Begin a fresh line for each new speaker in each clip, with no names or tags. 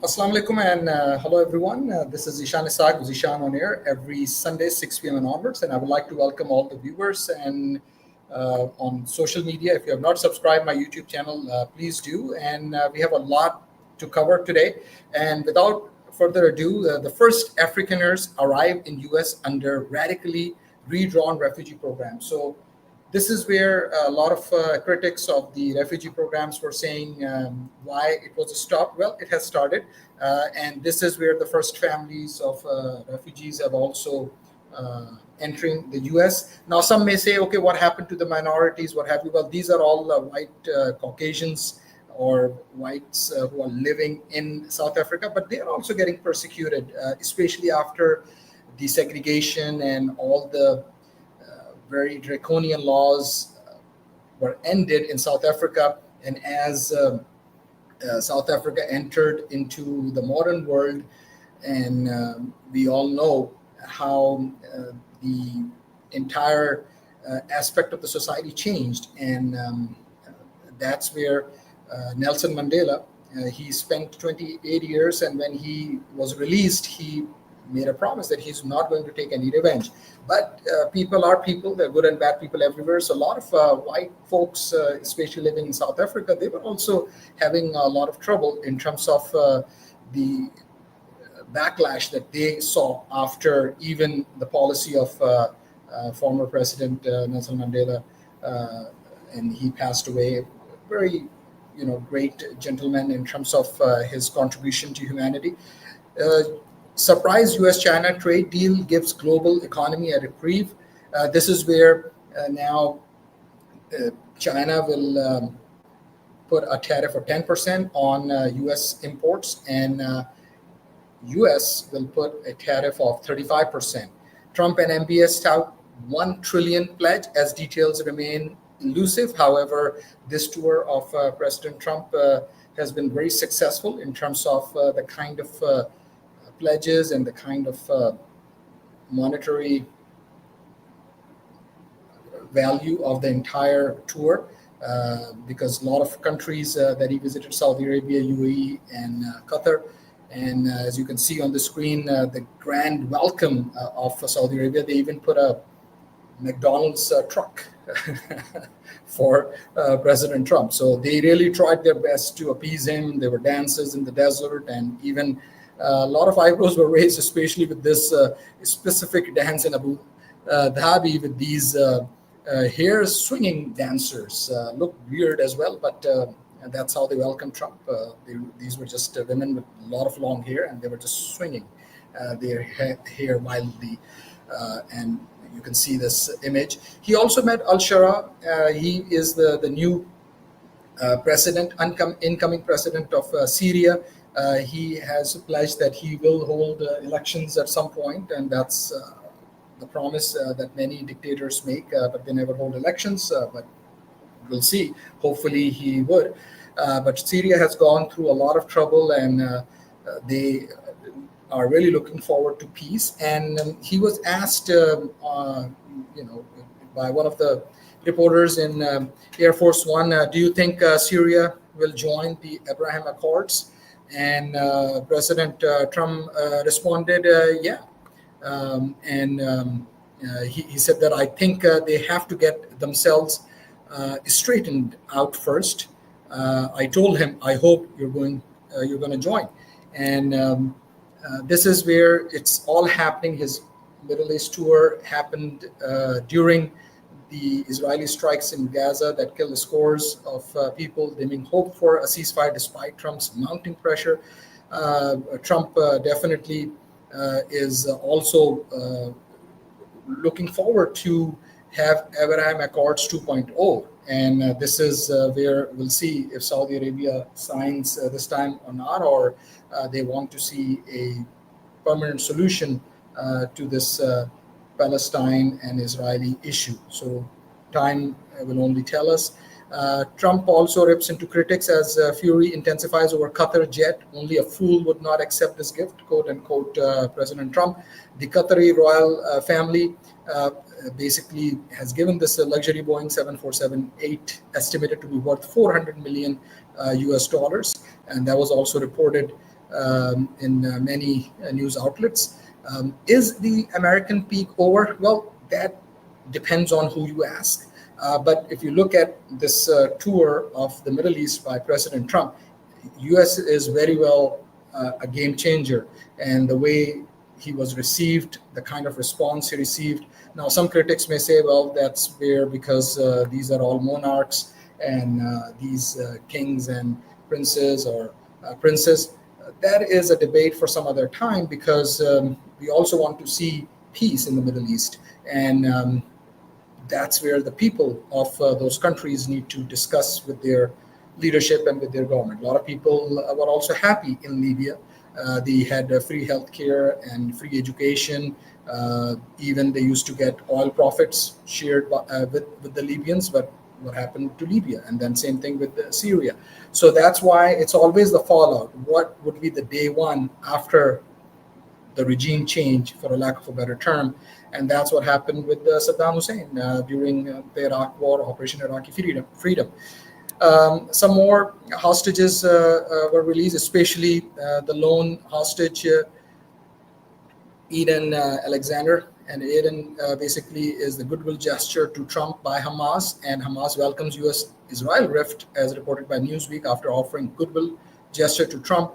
Assalamu alaikum and hello everyone. This is Zishan Isaac with Zishan on air every Sunday 6 p.m. and onwards. And I would like to welcome all the viewers and on social media. If you have not subscribed my YouTube channel, please do. And we have a lot to cover today. And without further ado, the first Afrikaners arrived in US under radically redrawn refugee program. So this is where a lot of critics of the refugee programs were saying why it was stopped. Well, it has started. And this is where the first families of refugees have also entering the US. Now, some may say, okay, what happened to the minorities? What have you? Well, these are all white Caucasians or whites who are living in South Africa, but they are also getting persecuted, especially after the segregation and all the very draconian laws were ended in South Africa. And as South Africa entered into the modern world, and we all know how the entire aspect of the society changed. And that's where Nelson Mandela, he spent 28 years, and when he was released, he made a promise that he's not going to take any revenge. But people are people, they're good and bad people everywhere. So a lot of white folks, especially living in South Africa, they were also having a lot of trouble in terms of the backlash that they saw after even the policy of former President Nelson Mandela, and he passed away. Very, great gentleman in terms of his contribution to humanity. Surprise US-China trade deal gives global economy a reprieve. This is where now China will put a tariff of 10% on US imports, and US will put a tariff of 35%. Trump and MBS tout 1 trillion pledge as details remain elusive. However, this tour of President Trump has been very successful in terms of the kind of pledges and the kind of monetary value of the entire tour, because a lot of countries that he visited, Saudi Arabia, UAE, and Qatar. And as you can see on the screen, the grand welcome of Saudi Arabia, they even put a McDonald's truck for President Trump. So they really tried their best to appease him. There were dances in the desert, and even a lot of eyebrows were raised, especially with this specific dance in Abu Dhabi with these hair swinging dancers. Look weird as well, but that's how they welcome Trump. These were just women with a lot of long hair, and they were just swinging their hair wildly. And you can see this image. He also met Al-Shara. He is the new incoming president of Syria. He has pledged that he will hold elections at some point, and that's the promise that many dictators make, but they never hold elections. But we'll see. Hopefully he would. But Syria has gone through a lot of trouble, and they are really looking forward to peace. And he was asked, by one of the reporters in Air Force One, do you think Syria will join the Abraham Accords? And President Trump responded, yeah. He said that I think they have to get themselves straightened out first. I told him, I hope you're going to join. And this is where it's all happening. His Middle East tour happened during the Israeli strikes in Gaza that killed scores of people, dimming hope for a ceasefire despite Trump's mounting pressure. Trump definitely is also looking forward to have Abraham Accords 2.0. And this is where we'll see if Saudi Arabia signs this time or not, or they want to see a permanent solution to this Palestine and Israeli issue. So time will only tell us. Trump also rips into critics as fury intensifies over Qatar jet. Only a fool would not accept this gift, quote unquote, President Trump. The Qatari royal family basically has given this luxury Boeing 747-8 estimated to be worth 400 million US dollars. And that was also reported in many news outlets. Is the American peak over? Well, that depends on who you ask. But if you look at this tour of the Middle East by President Trump, U.S. is very well a game changer, and the way he was received, the kind of response he received. Now, some critics may say, well, that's fair because these are all monarchs and these kings and princes or princes. That is a debate for some other time because we also want to see peace in the Middle East. And that's where the people of those countries need to discuss with their leadership and with their government. A lot of people were also happy in Libya. They had free healthcare and free education. Even they used to get oil profits shared with the Libyans, but what happened to Libya? And then same thing with Syria. So that's why it's always the fallout. What would be the day one after the regime change, for a lack of a better term? And that's what happened with Saddam Hussein during the Iraq War, Operation Iraqi Freedom. Some more hostages were released, especially the lone hostage, Eden Alexander. And Eden basically is the goodwill gesture to Trump by Hamas, and Hamas welcomes U.S.-Israel rift, as reported by Newsweek, after offering goodwill gesture to Trump.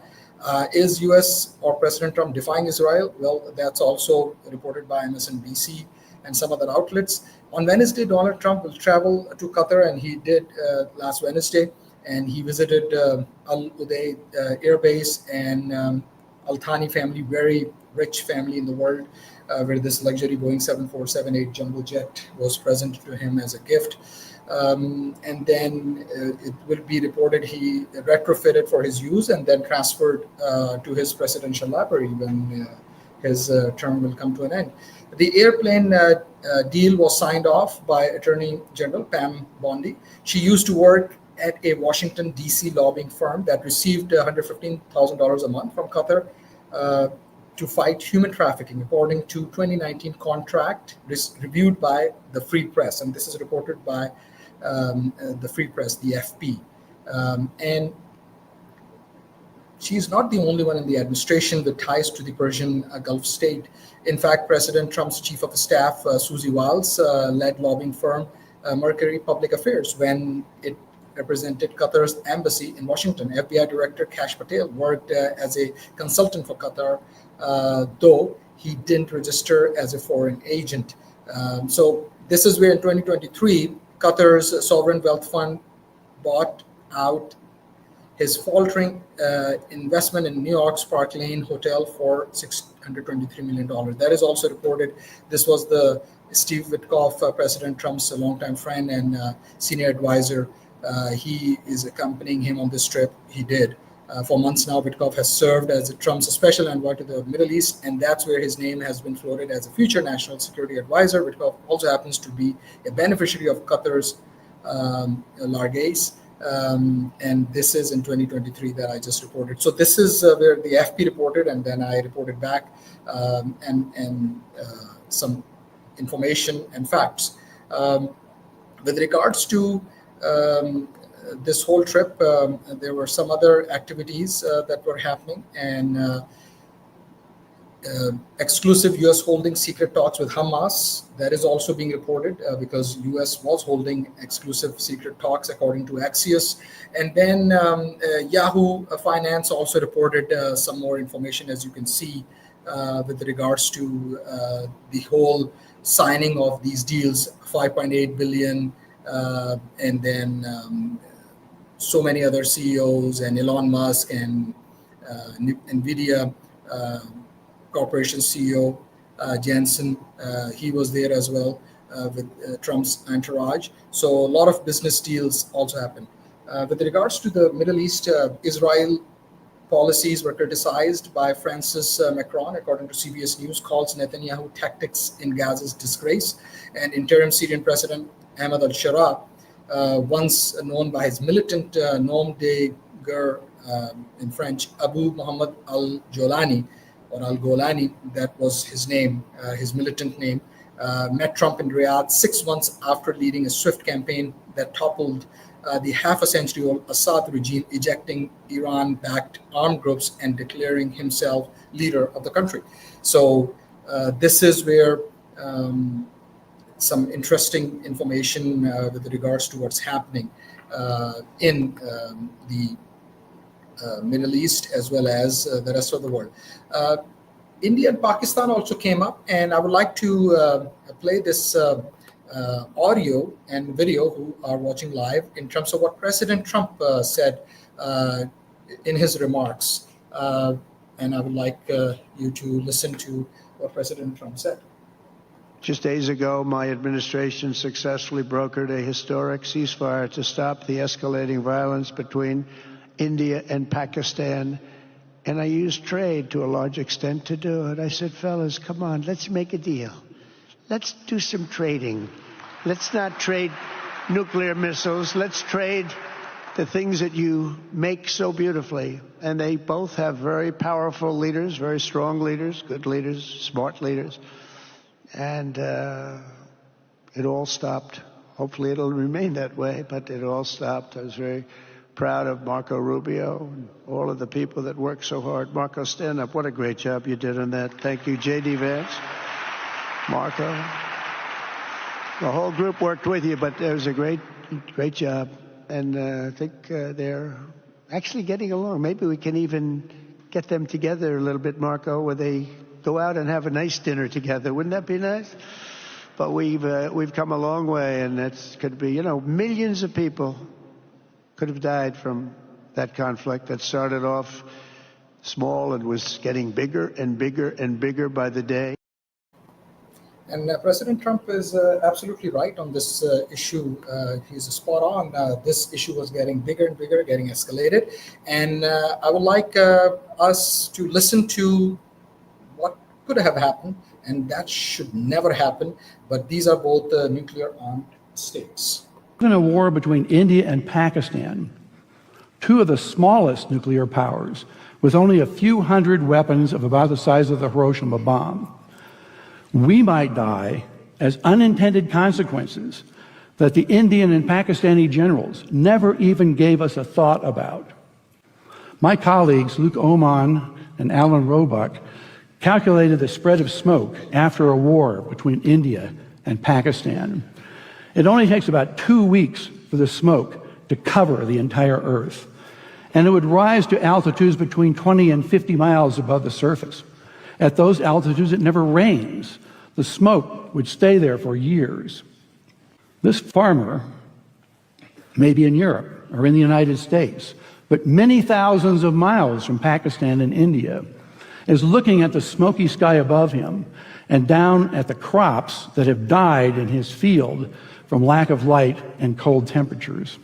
Is U.S. or President Trump defying Israel? Well, that's also reported by MSNBC and some other outlets. On Wednesday, Donald Trump will travel to Qatar, and he did last Wednesday, and he visited Al Udeid Air Base and Al Thani family, very rich family in the world, where this luxury Boeing 7478 jumbo jet was presented to him as a gift. And then it will be reported he retrofitted for his use and then transferred to his presidential library when his term will come to an end. The airplane deal was signed off by Attorney General Pam Bondi. She used to work at a Washington, D.C. lobbying firm that received $115,000 a month from Qatar to fight human trafficking, according to 2019 contract reviewed by the Free Press. And this is reported by the Free Press, the FP. And she's not the only one in the administration with ties to the Persian Gulf state. In fact, President Trump's chief of staff, Susie Wiles, led lobbying firm Mercury Public Affairs when it represented Qatar's embassy in Washington. FBI Director Kash Patel worked as a consultant for Qatar, though he didn't register as a foreign agent. So this is where in 2023, Qatar's sovereign wealth fund bought out his faltering investment in New York's Park Lane Hotel for $623 million. That is also reported. This was the Steve Witkoff, President Trump's longtime friend and senior advisor. He is accompanying him on this trip. He did. For months now, Witkoff has served as Trump's special envoy to the Middle East, and that's where his name has been floated as a future national security advisor. Witkoff also happens to be a beneficiary of Qatar's Larghace. And this is in 2023 that I just reported. So this is where the FP reported, and then I reported back and some information and facts. With regards to this whole trip, there were some other activities that were happening, and exclusive U.S. holding secret talks with Hamas. That is also being reported because U.S. was holding exclusive secret talks, according to Axios. And then Yahoo Finance also reported some more information, as you can see, with regards to the whole signing of these deals, 5.8 billion, and then so many other CEOs and Elon Musk and NVIDIA Corporation CEO Jensen, he was there as well with Trump's entourage. So a lot of business deals also happened. With regards to the Middle East, Israel policies were criticized by Francis Macron, according to CBS News, calls Netanyahu tactics in Gaza's disgrace. And interim Syrian President Ahmed al-Shara, once known by his militant nom de guerre in French, Abu Muhammad al-Jolani, or al-Golani, that was his name, his militant name, met Trump in Riyadh 6 months after leading a swift campaign that toppled the half a century old Assad regime ejecting Iran-backed armed groups and declaring himself leader of the country. So this is where some interesting information with regards to what's happening in the Middle East as well as the rest of the world. India and Pakistan also came up, and I would like to play this audio and video who are watching live in terms of what President Trump said in his remarks. And I would like you to listen to what President Trump said.
Just days ago, my administration successfully brokered a historic ceasefire to stop the escalating violence between India and Pakistan. And I used trade to a large extent to do it. I said, fellas, come on, let's make a deal. Let's do some trading. Let's not trade nuclear missiles. Let's trade the things that you make so beautifully. And they both have very powerful leaders, very strong leaders, good leaders, smart leaders. And it all stopped. Hopefully it'll remain that way, but it all stopped. I was very proud of Marco Rubio and all of the people that worked so hard. Marco, stand up. What a great job you did on that. Thank you, J.D. Vance, Marco. The whole group worked with you, but it was a great job. And I think they're actually getting along. Maybe we can even get them together a little bit, Marco, where they go out and have a nice dinner together. Wouldn't that be nice? But we've come a long way, and it could be, millions of people could have died from that conflict that started off small and was getting bigger and bigger and bigger by the day.
And President Trump is absolutely right on this issue. He's spot on. This issue was getting bigger and bigger, getting escalated. And I would like us to listen to what could have happened, and that should never happen. But these are both nuclear-armed states.
In a war between India and Pakistan, two of the smallest nuclear powers, with only a few hundred weapons of about the size of the Hiroshima bomb, we might die as unintended consequences that the Indian and Pakistani generals never even gave us a thought about. My colleagues, Luke Oman and Alan Roebuck, calculated the spread of smoke after a war between India and Pakistan. It only takes about 2 weeks for the smoke to cover the entire Earth, and it would rise to altitudes between 20 and 50 miles above the surface. At those altitudes, it never rains. The smoke would stay there for years. This farmer may be in Europe or in the United States, but many thousands of miles from Pakistan and India, is looking at the smoky sky above him and down at the crops that have died in his field from lack of light and cold temperatures.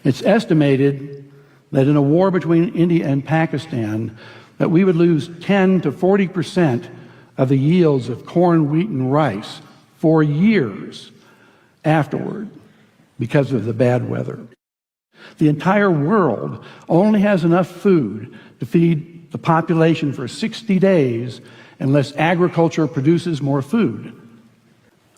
It's estimated that in a war between India and Pakistan, that we would lose 10 to 40% of the yields of corn, wheat, and rice for years afterward because of the bad weather. The entire world only has enough food to feed the population for 60 days unless agriculture produces more food.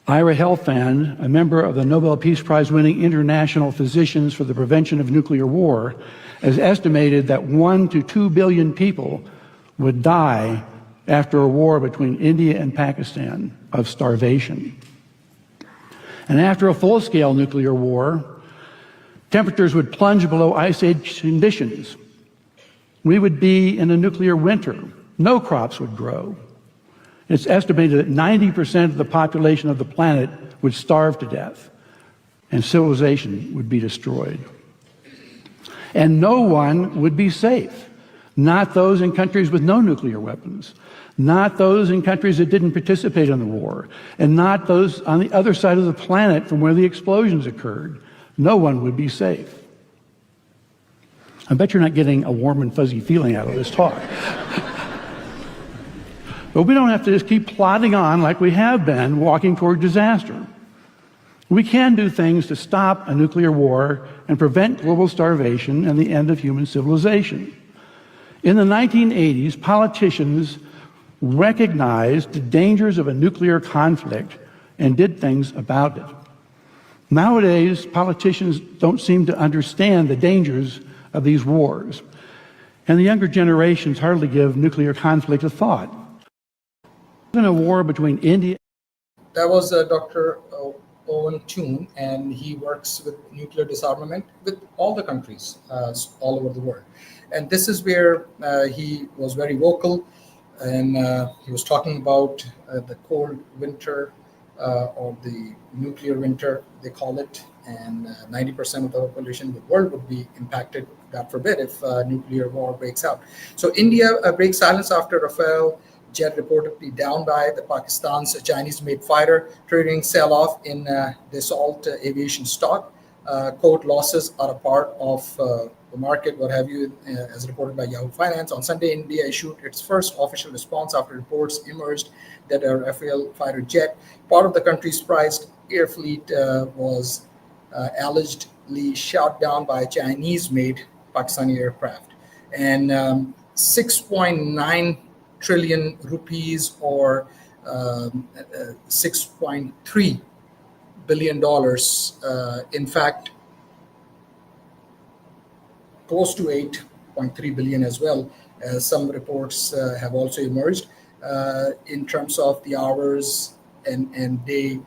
Ira Helfand, a member of the Nobel Peace Prize-winning International Physicians for the Prevention of Nuclear War, has estimated that 1 to 2 billion people would die after a war between India and Pakistan of starvation. And after a full-scale nuclear war, temperatures would plunge below ice age conditions. We would be in a nuclear winter. No crops would grow. It's estimated that 90% of the population of the planet would starve to death, and civilization would be destroyed. And no one would be safe. Not those in countries with no nuclear weapons, not those in countries that didn't participate in the war, and not those on the other side of the planet from where the explosions occurred. No one would be safe. I bet you're not getting a warm and fuzzy feeling out of this talk. But we don't have to just keep plodding on like we have been, walking toward disaster. We can do things to stop a nuclear war and prevent global starvation and the end of human civilization. In the 1980s, politicians recognized the dangers of a nuclear conflict and did things about it. Nowadays, politicians don't seem to understand the dangers of these wars, and the younger generations hardly give nuclear conflict a thought. In a war between India.
That was Dr. Owen Toon, and he works with nuclear disarmament with all the countries all over the world. And this is where he was very vocal, and he was talking about the cold winter or the nuclear winter, they call it, and 90% of the population of the world would be impacted, God forbid, if nuclear war breaks out. So India breaks silence after Rafale jet reportedly down by the Pakistan's Chinese-made fighter, triggering sell-off in Dassault aviation stock. Quote, losses are a part of the market, what have you, as reported by Yahoo Finance. On Sunday, India issued its first official response after reports emerged that a Rafale fighter jet, part of the country's prized air fleet, was allegedly shot down by a Chinese-made Pakistani aircraft. And 6.9 trillion rupees, or $6.3 billion. In fact, close to 8.3 billion as well. Some reports have also emerged in terms of the hours and day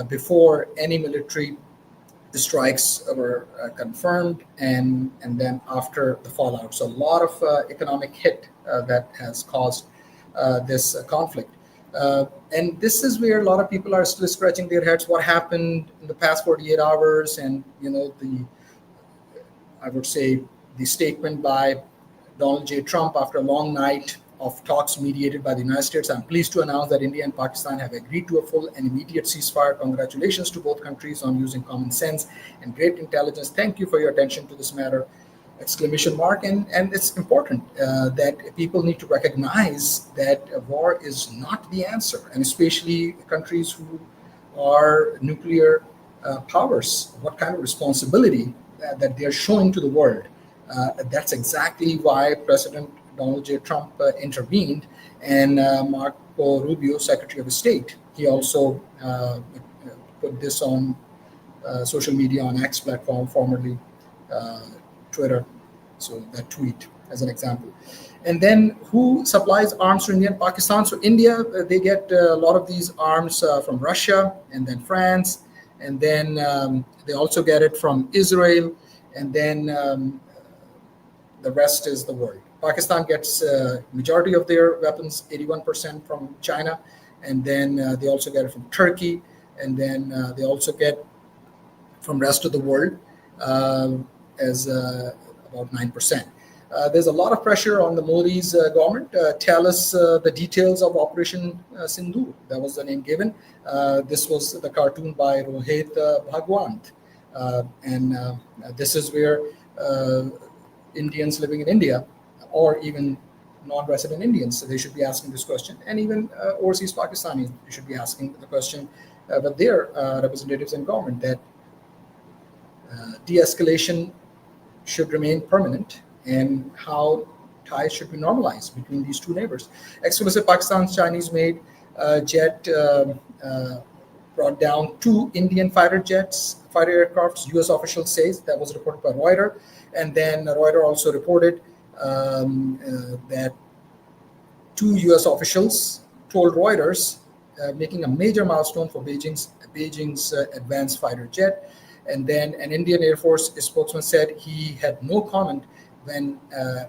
before any military strikes were confirmed, and then after the fallout. So a lot of economic hit that has caused this conflict. And this is where a lot of people are still scratching their heads. What happened in the past 48 hours? And, I would say the statement by Donald J. Trump after a long night of talks mediated by the United States. I'm pleased to announce that India and Pakistan have agreed to a full and immediate ceasefire. Congratulations to both countries on using common sense and great intelligence. Thank you for your attention to this matter. Exclamation mark. And it's important that people need to recognize that war is not the answer, and especially countries who are nuclear powers. What kind of responsibility that they're showing to the world. That's exactly why President Donald J. Trump intervened, and Marco Rubio, Secretary of State, he also put this on social media on X platform, formerly Twitter, so that tweet as an example. And then who supplies arms to India and Pakistan? So India, they get a lot of these arms from Russia, and then France, and then they also get it from Israel, and then the rest is the world. Pakistan gets majority of their weapons, 81% from China, and then they also get it from Turkey, and then they also get from rest of the world as about 9%. There's a lot of pressure on the Modi's government. Tell us the details of Operation Sindoor. That was the name given. This was the cartoon by Rohit Bhagwant. And this is where Indians living in India, or even non-resident Indians, so they should be asking this question, and even overseas Pakistanis should be asking the question, but their representatives in government, that de-escalation should remain permanent, and how ties should be normalized between these two neighbors. Exclusive Pakistan's Chinese-made jet brought down 2 Indian fighter aircrafts, U.S. officials say. That was reported by Reuters. And then Reuters also reported that 2 U.S. officials told Reuters, making a major milestone for Beijing's advanced fighter jet. And then an Indian Air Force spokesman said he had no comment when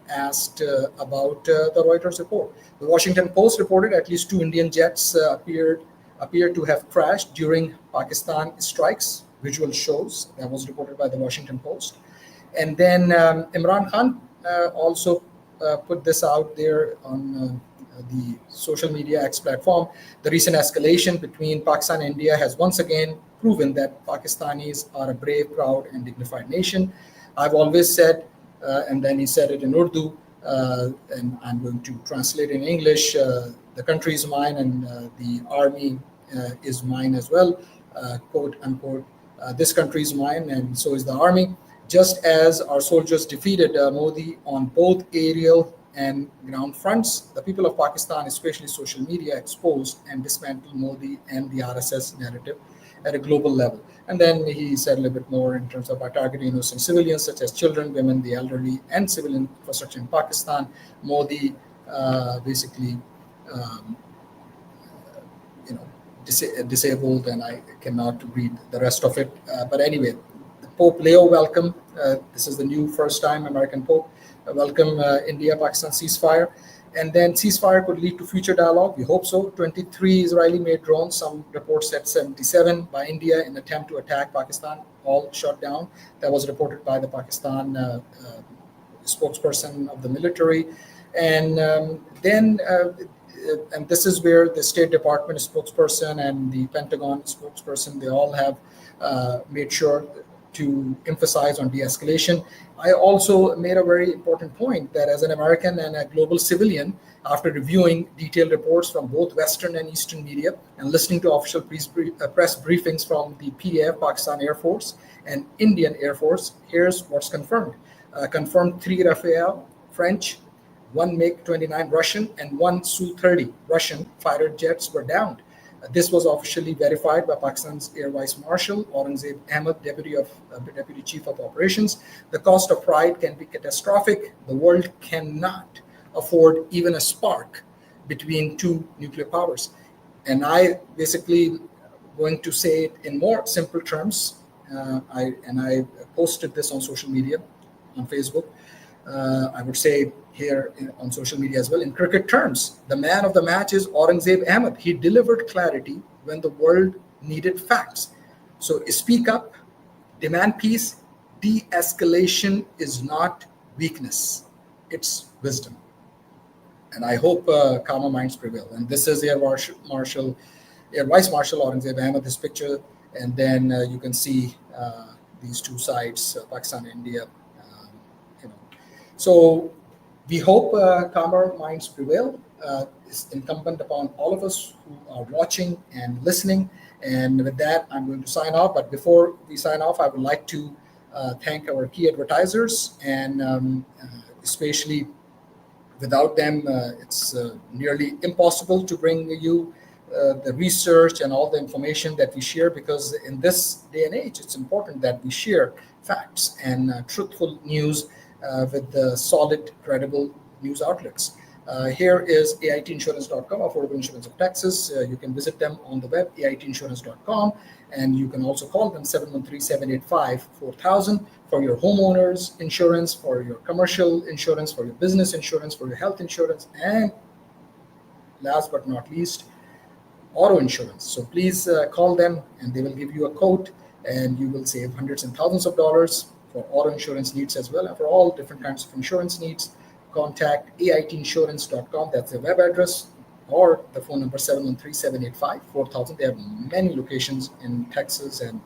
asked about the Reuters report. The Washington Post reported at least 2 Indian jets appeared to have crashed during Pakistan strikes. Visual shows. That was reported by the Washington Post. And then Imran Khan also put this out there on the social media X platform. The recent escalation between Pakistan and India has once again proven that Pakistanis are a brave, proud, and dignified nation. I've always said, and then he said it in Urdu, and I'm going to translate in English, the country is mine, and the army is mine as well, quote unquote. This country is mine, and so is the army. Just as our soldiers defeated Modi on both aerial and ground fronts, the people of Pakistan, especially social media, exposed and dismantled Modi and the RSS narrative. at a global level. And then he said a little bit more in terms of by targeting innocent civilians such as children, women, the elderly, and civilian infrastructure in Pakistan. Modi basically, disabled, and I cannot read the rest of it. But anyway, Pope Leo welcome. This is the new first time American Pope welcome India-Pakistan ceasefire. And then ceasefire could lead to future dialogue. We hope so. 23 Israeli-made drones. Some reports said 77 by India in attempt to attack Pakistan, all shot down. That was reported by the Pakistan spokesperson of the military. And and this is where the State Department spokesperson and the Pentagon spokesperson, they all have made sure to emphasize on de-escalation. I also made a very important point that as an American and a global civilian, after reviewing detailed reports from both Western and Eastern media and listening to official press briefings from the PAF, Pakistan Air Force, and Indian Air Force, here's what's confirmed. Confirmed 3 Rafale French, 1 MiG-29 Russian, and 1 Su-30 Russian fighter jets were downed. This was officially verified by Pakistan's Air Vice Marshal Aurangzeb Ahmed, Deputy Chief of Operations. The cost of pride can be catastrophic. The world cannot afford even a spark between two nuclear powers. And I basically going to say it in more simple terms. I posted this on social media, on Facebook. I would say here on social media as well. In cricket terms, the man of the match is Aurangzeb Ahmed. He delivered clarity when the world needed facts. So speak up, demand peace. De-escalation is not weakness, it's wisdom. And I hope calmer minds prevail. And this is Air Vice Marshal Aurangzeb Ahmed, this picture. And then you can see these two sides, Pakistan and India. So we hope calmer minds prevail. It's incumbent upon all of us who are watching and listening. And with that, I'm going to sign off. But before we sign off, I would like to thank our key advertisers. And especially without them, it's nearly impossible to bring you the research and all the information that we share, because in this day and age, it's important that we share facts and truthful news with the solid, credible news outlets. Here is AITinsurance.com, Affordable Insurance of Texas. You can visit them on the web, AITinsurance.com, and you can also call them 713-785-4000 for your homeowners insurance, for your commercial insurance, for your business insurance, for your health insurance, and last but not least, auto insurance. So please call them and they will give you a quote, and you will save hundreds and thousands of dollars for auto insurance needs as well. And for all different kinds of insurance needs, contact AITinsurance.com. That's their web address, or the phone number 713-785-4000. They have many locations in Texas and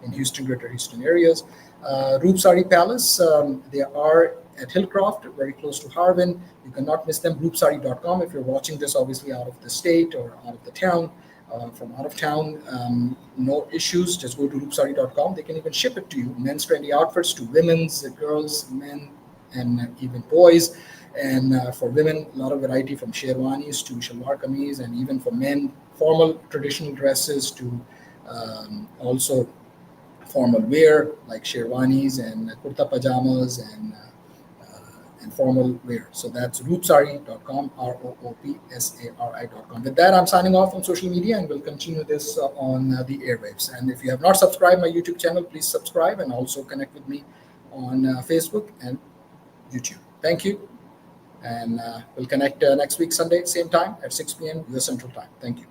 in Houston, greater Houston areas. Roop Sari Palace, they are at Hillcroft, very close to Harvin. You cannot miss them. RoopSari.com. If you're watching this, obviously out of the state or out of the town, from out of town, no issues. Just go to RoopSari.com. They can even ship it to you. Men's trendy outfits to women's, girls, men, and even boys. And for women, a lot of variety from sherwanis to shalwar kameez, and even for men, formal traditional dresses to also formal wear like sherwanis and kurta pajamas and formal wear. So that's roopsari.com, ROOPSARI.com. With that, I'm signing off on social media, and we'll continue this on the airwaves. And if you have not subscribed my YouTube channel, please subscribe and also connect with me on Facebook and YouTube. Thank you. And we'll connect next week, Sunday, same time at 6 p.m. US Central Time. Thank you.